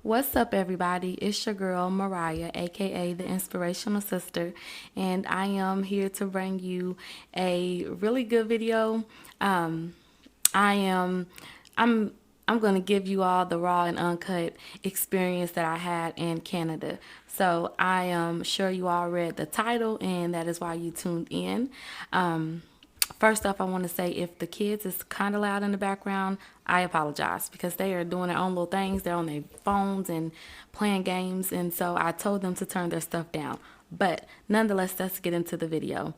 What's up, everybody? It's your girl, Mariah, aka the Inspirational Sister, and I am here to bring you a really good video. Um, I am, I'm, I'm going to give you all the raw and uncut experience that I had in Canada. So I am sure you all read the title, and that is why you tuned in. First off, I want to say if the kids is kind of loud in the background, I apologize because they are doing their own little things. They're on their phones and playing games, and so I told them to turn their stuff down. But nonetheless, let's get into the video.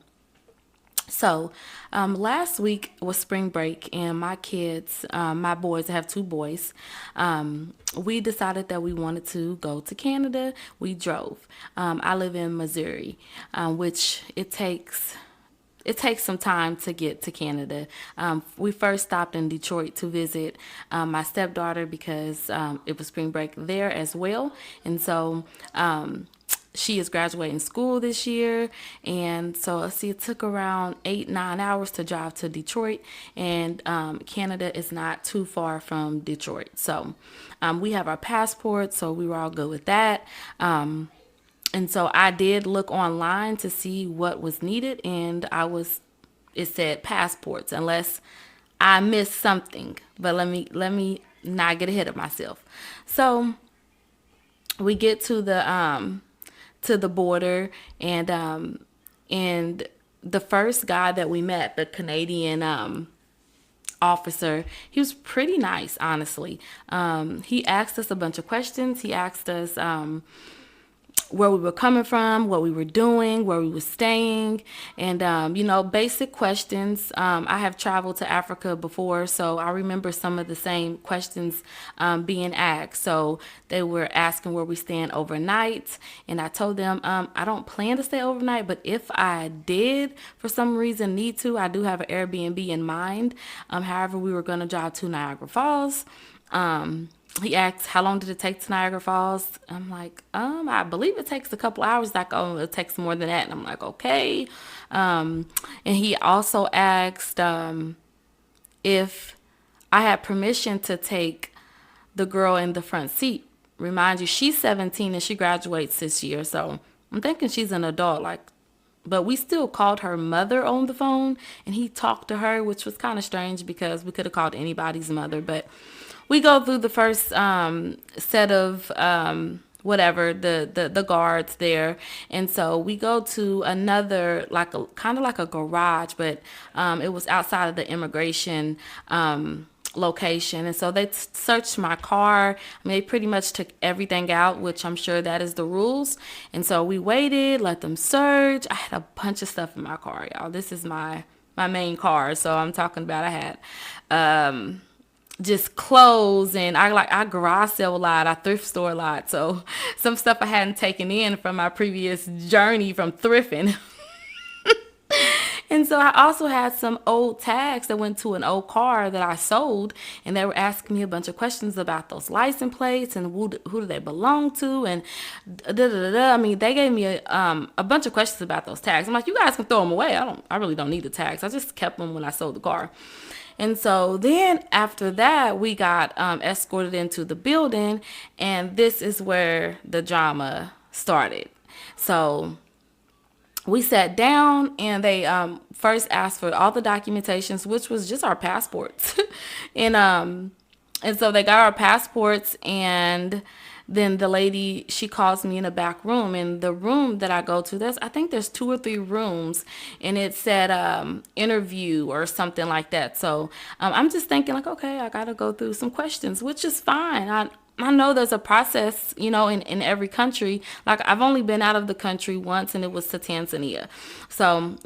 Last week was spring break, and my kids, my boys, I have two boys, we decided that we wanted to go to Canada. We drove. I live in Missouri, which it takes some time to get to Canada. We first stopped in Detroit to visit my stepdaughter because it was spring break there as well. And so she is graduating school this year. And so let's see, it took around 8-9 hours to drive to Detroit. And Canada is not too far from Detroit. So we have our passports, so we were all good with that. And so I did look online to see what was needed, and it said passports, unless I missed something. But let me not get ahead of myself. So we get to the border, and the first guy that we met, the Canadian officer, he was pretty nice, honestly. He asked us a bunch of questions. He asked us where we were coming from, what we were doing, where we were staying, and basic questions. I have traveled to Africa before, so I remember some of the same questions being asked. So they were asking where we stand overnight, and I told them I don't plan to stay overnight, but if I did for some reason need to, I do have an Airbnb in mind. However, we were going to drive to Niagara Falls. He asked, how long did it take to Niagara Falls? I'm like, I believe it takes a couple hours. Like, oh, it takes more than that. And I'm like, okay. And he also asked if I had permission to take the girl in the front seat. Remind you, she's 17 and she graduates this year. So I'm thinking she's an adult, but we still called her mother on the phone, and he talked to her, which was kind of strange because we could have called anybody's mother. But we go through the first set of whatever the guards there, and so we go to another, like a kind of like a garage, but it was outside of the immigration location. And so they searched my car. I mean, they pretty much took everything out, which I'm sure that is the rules. And so we waited, let them search. I had a bunch of stuff in my car, y'all. This is my main car, so I'm talking about I had just clothes, and I garage sale a lot, I thrift store a lot. So some stuff I hadn't taken in from my previous journey from thrifting. And so I also had some old tags that went to an old car that I sold, and they were asking me a bunch of questions about those license plates and who do they belong to, and da da da da. I mean, they gave me a bunch of questions about those tags. I'm like, you guys can throw them away. I really don't need the tags. I just kept them when I sold the car. And so then after that, we got escorted into the building, and this is where the drama started. So we sat down, and they first asked for all the documentations, which was just our passports. And so they got our passports, and then the lady, she calls me in a back room. And the room that I go to, I think there's 2 or 3 rooms, and it said interview or something like that. So I'm just thinking like, okay, I got to go through some questions, which is fine. I know there's a process, in every country. Like, I've only been out of the country once, and it was to Tanzania. So,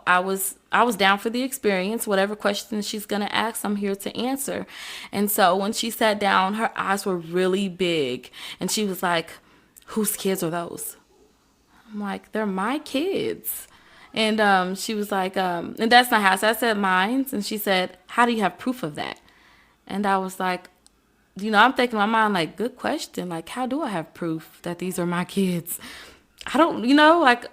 I was down for the experience. Whatever questions she's going to ask, I'm here to answer. And so when she sat down, her eyes were really big, and she was like, whose kids are those? I'm like, they're my kids. And she was like, and that's not how. So I said, mine's. And she said, how do you have proof of that? And I was like, I'm thinking in my mind, like, good question. Like, how do I have proof that these are my kids? I don't,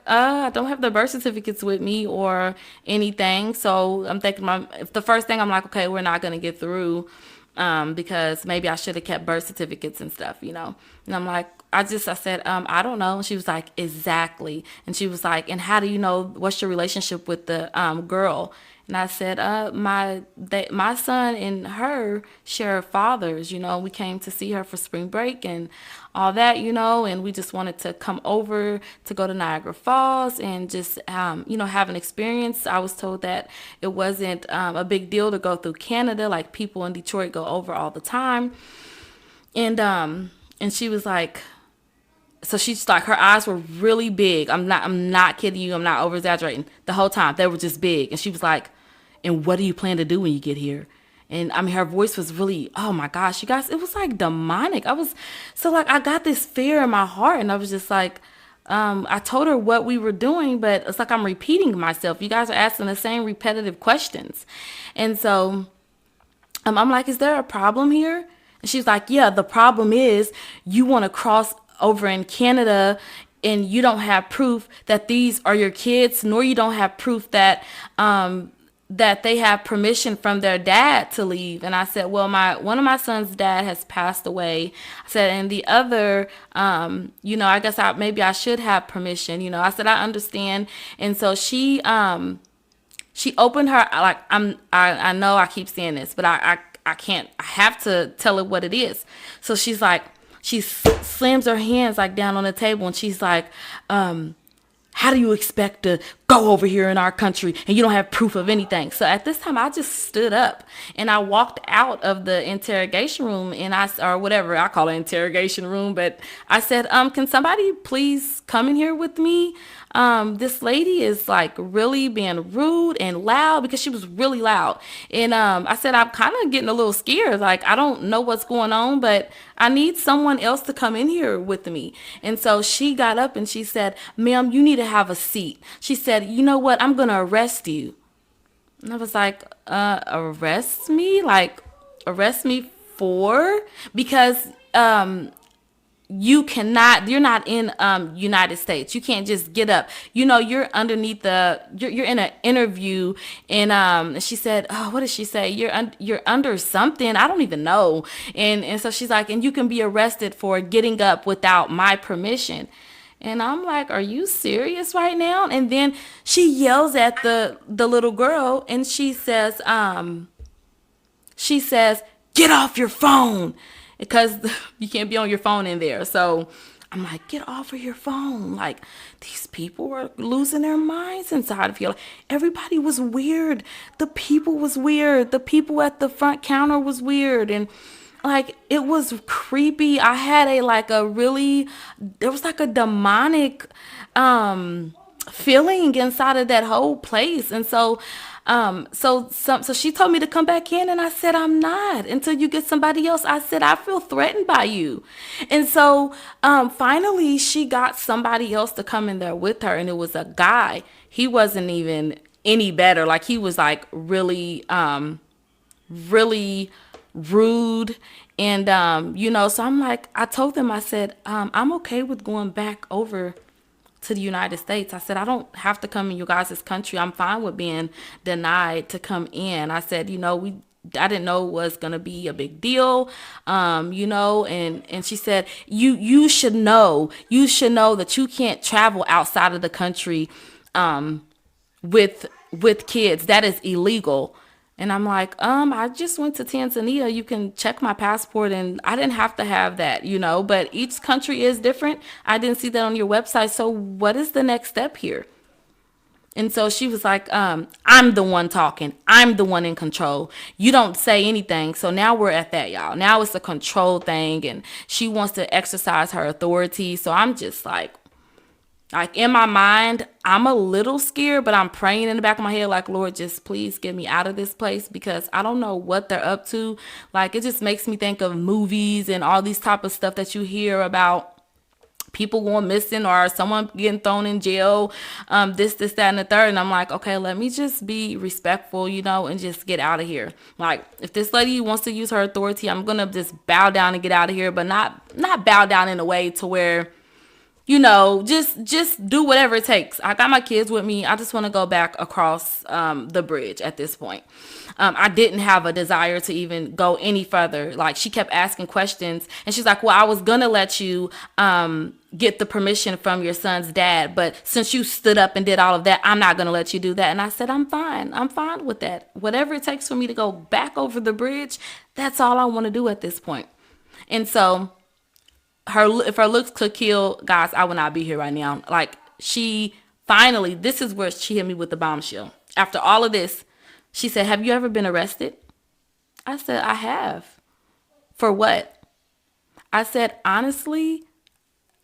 I don't have the birth certificates with me or anything. So I'm thinking, if the first thing I'm like, okay, we're not going to get through because maybe I should have kept birth certificates and stuff, you know. And I'm like, I said, I don't know. And she was like, exactly. And she was like, and how do you know, what's your relationship with the girl? And I said, my son and her share fathers, you know. We came to see her for spring break and all that, you know, and we just wanted to come over to go to Niagara Falls and just, you know, have an experience. I was told that it wasn't a big deal to go through Canada, like people in Detroit go over all the time. And she was like, so she's like, her eyes were really big. I'm not kidding you. I'm not over exaggerating. The whole time they were just big. And she was like, and what do you plan to do when you get here? And I mean, her voice was really, oh my gosh, you guys, it was like demonic. I got this fear in my heart, and I was just like, I told her what we were doing, but it's like I'm repeating myself. You guys are asking the same repetitive questions. And so I'm like, is there a problem here? And she's like, yeah, the problem is you want to cross over in Canada and you don't have proof that these are your kids, nor you don't have proof that that they have permission from their dad to leave. And I said, well, one of my son's dad has passed away. I said, and the other, you know, I guess maybe I should have permission. You know, I said, I understand. And so she opened her, like, I know I keep saying this, but I can't, I have to tell her what it is. So she's like, she slams her hands like down on the table, and she's like, how do you expect to go over here in our country and you don't have proof of anything? So at this time, I just stood up and I walked out of the interrogation room, and or whatever I call it, interrogation room. But I said, can somebody please come in here with me? This lady is like really being rude and loud, because she was really loud. And I said, I'm kind of getting a little scared. Like, I don't know what's going on, but I need someone else to come in here with me. And so she got up and she said, ma'am, you need to have a seat. She said, you know what? I'm going to arrest you. And I was like, arrest me? Like, arrest me for? Because you're not in United States. You can't just get up. You know, you're underneath you're in an interview. And she said, oh, what did she say? You're under something. I don't even know. And so she's like, and you can be arrested for getting up without my permission. And I'm like, are you serious right now? And then she yells at the little girl, and she says, get off your phone, because you can't be on your phone in there. So I'm like, get off of your phone. Like, these people were losing their minds inside of here. Everybody was weird. The people was weird. The people at the front counter was weird. And like, it was creepy. I had there was like a demonic feeling inside of that whole place. And so so she told me to come back in, and I said, I'm not until you get somebody else. I said, I feel threatened by you. And so finally she got somebody else to come in there with her, and it was a guy. He wasn't even any better. Like, he was like really really rude. And you know, so I'm like, I told them, I said, I'm okay with going back over to the United States. I said, I don't have to come in you guys' country. I'm fine with being denied to come in. I said, you know, I didn't know it was gonna be a big deal, you know. And she said, you should know that you can't travel outside of the country with kids. That is illegal. And I'm like, I just went to Tanzania. You can check my passport, and I didn't have to have that, you know, but each country is different. I didn't see that on your website. So what is the next step here? And so she was like, I'm the one talking. I'm the one in control. You don't say anything. So now we're at that, y'all. Now it's a control thing, and she wants to exercise her authority. So I'm just like in my mind, I'm a little scared, but I'm praying in the back of my head, like, Lord, just please get me out of this place, because I don't know what they're up to. Like, it just makes me think of movies and all these type of stuff that you hear about people going missing or someone getting thrown in jail, this, that, and the third. And I'm like, okay, let me just be respectful, you know, and just get out of here. Like, if this lady wants to use her authority, I'm going to just bow down and get out of here, but not bow down in a way to where, you know, just do whatever it takes. I got my kids with me. I just want to go back across the bridge at this point. I didn't have a desire to even go any further. Like, she kept asking questions, and she's like, well, I was gonna let you get the permission from your son's dad, but since you stood up and did all of that, I'm not gonna let you do that. And I said, I'm fine with that. Whatever it takes for me to go back over the bridge, that's all I want to do at this point. And so if her looks could kill, guys, I would not be here right now. Like, she finally, this is where she hit me with the bombshell. After all of this, she said, have you ever been arrested? I said, I have. For what? I said, honestly,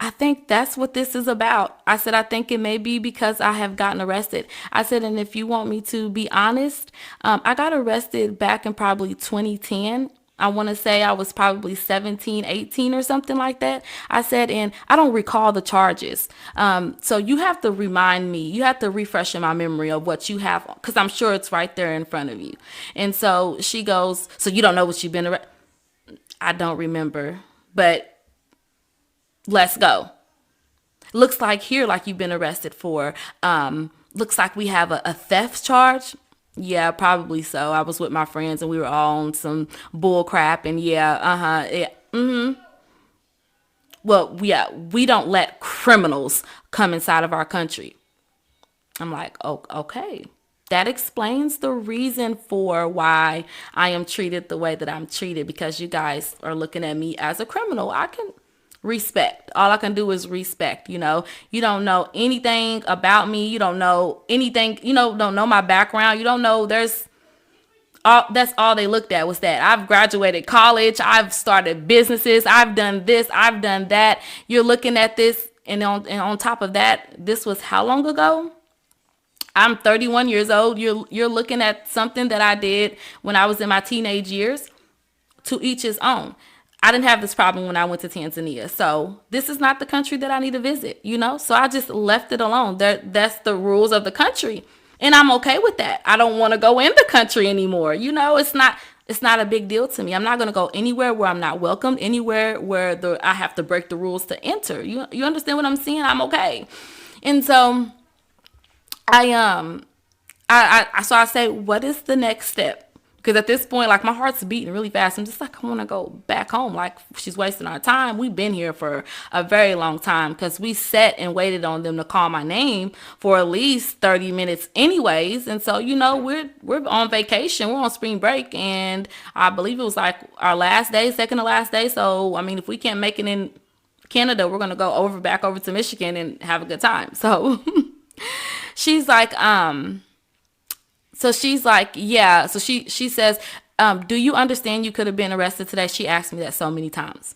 I think that's what this is about. I said, I think it may be because I have gotten arrested. I said, and if you want me to be honest, I got arrested back in probably 2010. I want to say I was probably 17, 18 or something like that. I said, and I don't recall the charges. So you have to remind me, you have to refresh in my memory of what you have, because I'm sure it's right there in front of you. And so she goes, so you don't know what you've been arrested? I don't remember, but let's go. Looks like here, like you've been arrested for, looks like we have a theft charge. Yeah, probably so. I was with my friends and we were all on some bull crap, and well, yeah, we don't let criminals come inside of our country. I'm like, oh, okay. That explains the reason for why I am treated the way that I'm treated, because you guys are looking at me as a criminal. I can respect. All I can do is respect. You don't know anything about me. You don't know anything, don't know my background. You don't know that's all they looked at was that I've graduated college. I've started businesses. I've done this. I've done that. You're looking at this. And on top of that, this was how long ago? I'm 31 years old. You're looking at something that I did when I was in my teenage years. To each his own. I didn't have this problem when I went to Tanzania. So this is not the country that I need to visit, So I just left it alone. That's the rules of the country. And I'm okay with that. I don't want to go in the country anymore. It's not a big deal to me. I'm not going to go anywhere where I'm not welcomed, anywhere where I have to break the rules to enter. You understand what I'm saying? I'm okay. And so so I say, what is the next step? Because at this point, like, my heart's beating really fast. I'm just like, I want to go back home. Like, she's wasting our time. We've been here for a very long time, because we sat and waited on them to call my name for at least 30 minutes anyways. And so, we're on vacation. We're on spring break. And I believe it was like our last day, second to last day. So, I mean, if we can't make it in Canada, we're going to go back over to Michigan and have a good time. So she's like, yeah. So she says, do you understand you could have been arrested today? She asked me that so many times.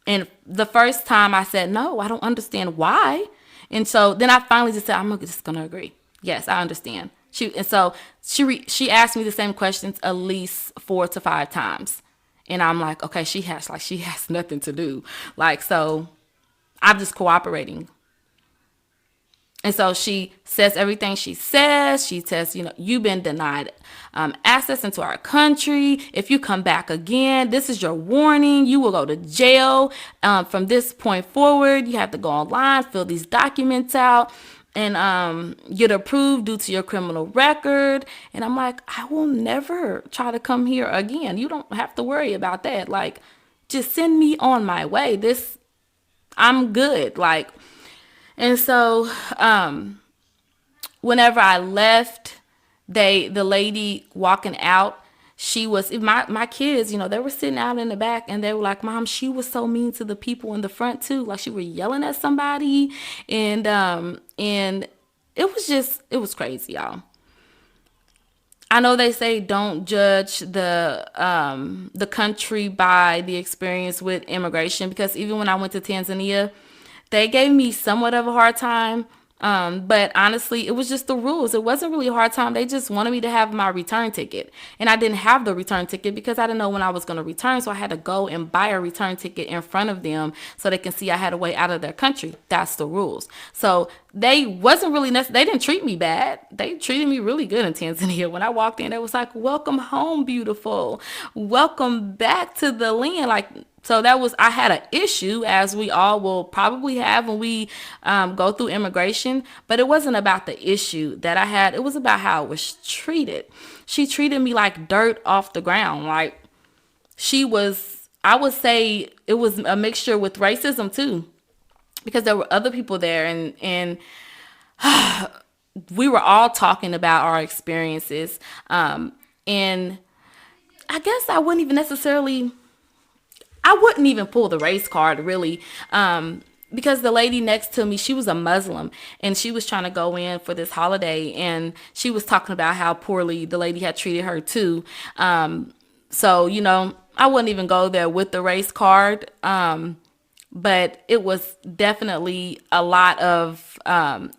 And the first time I said, no, I don't understand why. And so then I finally just said, I'm just going to agree. Yes, I understand. She asked me the same questions at least 4 to 5 times. And I'm like, okay, she has nothing to do. Like, so I'm just cooperating. And so she says everything she says. She says, you've been denied access into our country. If you come back again, this is your warning. You will go to jail. From this point forward, you have to go online, fill these documents out, and get approved due to your criminal record. And I'm like, I will never try to come here again. You don't have to worry about that. Like, just send me on my way. I'm good. Like, and so whenever I left, the lady walking out, she was, my kids, they were sitting out in the back, and they were like, Mom, she was so mean to the people in the front too. Like, she was yelling at somebody, and it was crazy, y'all. I know they say don't judge the country by the experience with immigration, because even when I went to Tanzania, they gave me somewhat of a hard time. But honestly, it was just the rules. It wasn't really a hard time. They just wanted me to have my return ticket. And I didn't have the return ticket because I didn't know when I was going to return. So I had to go and buy a return ticket in front of them so they can see I had a way out of their country. That's the rules. So they didn't treat me bad. They treated me really good in Tanzania. When I walked in, they was like, welcome home, beautiful. Welcome back to the land. Like, So I had an issue, as we all will probably have when we go through immigration, but it wasn't about the issue that I had. It was about how I was treated. She treated me like dirt off the ground. Like, I would say it was a mixture with racism too, because there were other people there, and we were all talking about our experiences. And I guess I wouldn't even pull the race card, really. Because the lady next to me, she was a Muslim, and she was trying to go in for this holiday, and she was talking about how poorly the lady had treated her too. So, I wouldn't even go there with the race card. But it was definitely a lot of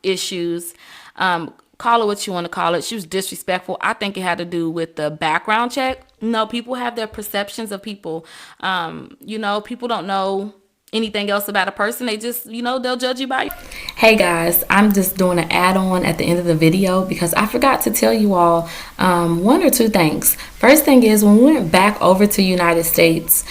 issues. Call it what you want to call it. She was disrespectful. I think it had to do with the background check. People have their perceptions of people. People don't know anything else about a person. They just, they'll judge you by. Hey guys, I'm just doing an add-on at the end of the video because I forgot to tell you all one or two things. First thing is, when we went back over to United States,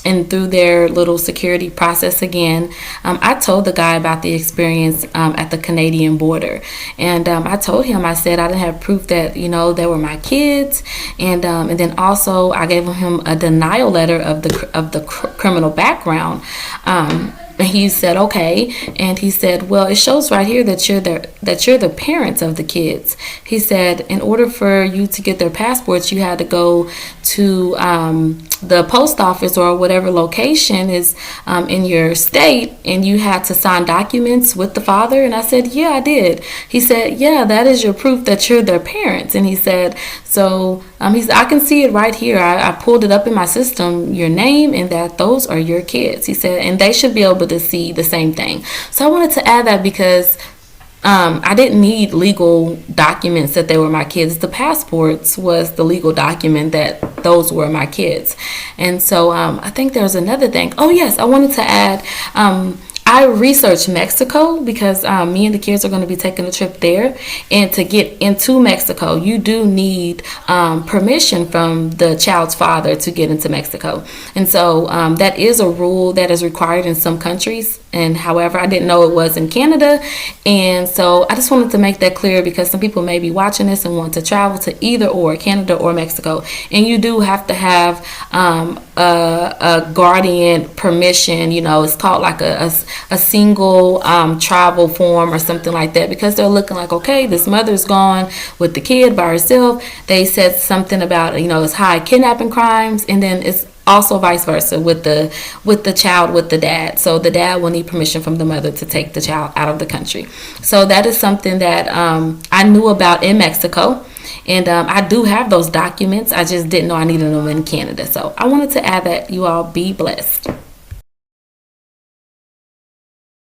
and through their little security process again, I told the guy about the experience at the Canadian border. And I told him, I said I didn't have proof that, they were my kids. And then also I gave him a denial letter of the criminal background. And he said, okay. And he said, well, it shows right here that you're the parents of the kids. He said, in order for you to get their passports, you had to go to the post office or whatever location is in your state, and you had to sign documents with the father. And I said, yeah, I did. He said, yeah, that is your proof that you're their parents. And he said, so I can see it right here. I pulled it up in my system, your name, and that those are your kids. He said, and they should be able to see the same thing. So I wanted to add that because I didn't need legal documents that they were my kids. The passports was the legal document that those were my kids. And so I think there's another thing. Oh yes, I wanted to add, I researched Mexico because me and the kids are going to be taking a trip there. And to get into Mexico, you do need permission from the child's father to get into Mexico. And so that is a rule that is required in some countries. And however, I didn't know it was in Canada. And so I just wanted to make that clear because some people may be watching this and want to travel to either or Canada or Mexico. And you do have to have a guardian permission. It's called like a single travel form or something like that, because they're looking like, okay, this mother's gone with the kid by herself. They said something about, it's high kidnapping crimes, and then it's also vice versa with the child with the dad. So the dad will need permission from the mother to take the child out of the country. So that is something that I knew about in Mexico. And I do have those documents. I just didn't know I needed them in Canada. So I wanted to add that. You all be blessed.